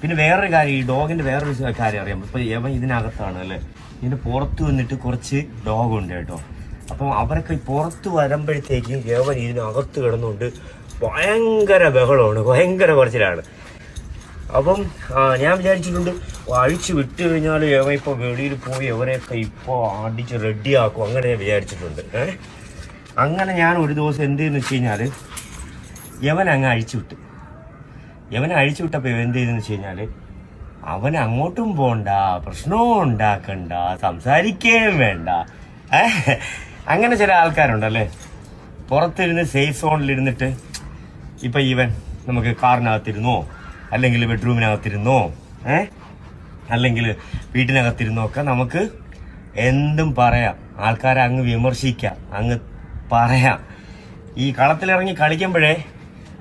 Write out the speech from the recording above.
പിന്നെ വേറൊരു കാര്യം, ഈ ഡോഗിന്റെ വേറൊരു കാര്യം അറിയാം. ഇപ്പൊ ഇവൻ ഇതിനകത്താണ് അല്ലേ, ഇതിന്റെ പുറത്ത് വന്നിട്ട് കുറച്ച് ഡോഗ് ഉണ്ട് കേട്ടോ. അപ്പം അവരൊക്കെ പുറത്ത് വരുമ്പോഴത്തേക്ക് ഇവൻ ഇതിനകത്ത് കിടന്നുകൊണ്ട് ഭയങ്കര ബഹളമാണ്, ഭയങ്കര കുറച്ചിലാണ്. അപ്പം ഞാൻ വിചാരിച്ചിട്ടുണ്ട് അഴിച്ചു വിട്ട് കഴിഞ്ഞാൽ ഇവൻ ഇപ്പോൾ വെളിയിൽ പോയി ഇവരെയൊക്കെ ഇപ്പോൾ അടിച്ച് റെഡിയാക്കും, അങ്ങനെ ഞാൻ വിചാരിച്ചിട്ടുണ്ട്. അങ്ങനെ ഞാൻ ഒരു ദിവസം എന്ത് ചെയ്തെന്ന് വെച്ച് കഴിഞ്ഞാൽ യവൻ അങ്ങ് അഴിച്ചുവിട്ട്. യവനെ അഴിച്ചുവിട്ടപ്പോൾ ഇവൻ എന്ത് ചെയ്തെന്ന് വെച്ച് കഴിഞ്ഞാൽ അവൻ അങ്ങോട്ടും പോണ്ട, പ്രശ്നവും ഉണ്ടാക്കണ്ട, സംസാരിക്കുകയും വേണ്ട. അങ്ങനെ ചില ആൾക്കാരുണ്ടല്ലേ, പുറത്തിരുന്ന് സേഫ് സോണിലിരുന്നിട്ട് ഇപ്പം ഈവൻ നമുക്ക് കാറിനകത്തിരുന്നോ അല്ലെങ്കിൽ ബെഡ്റൂമിനകത്തിരുന്നോ അല്ലെങ്കിൽ വീട്ടിനകത്തിരുന്നോ ഒക്കെ നമുക്ക് എന്തും പറയാം, ആൾക്കാരെ അങ്ങ് വിമർശിക്കാം, അങ്ങ് പറയാം. ഈ കളത്തിലിറങ്ങി കളിക്കുമ്പോഴേ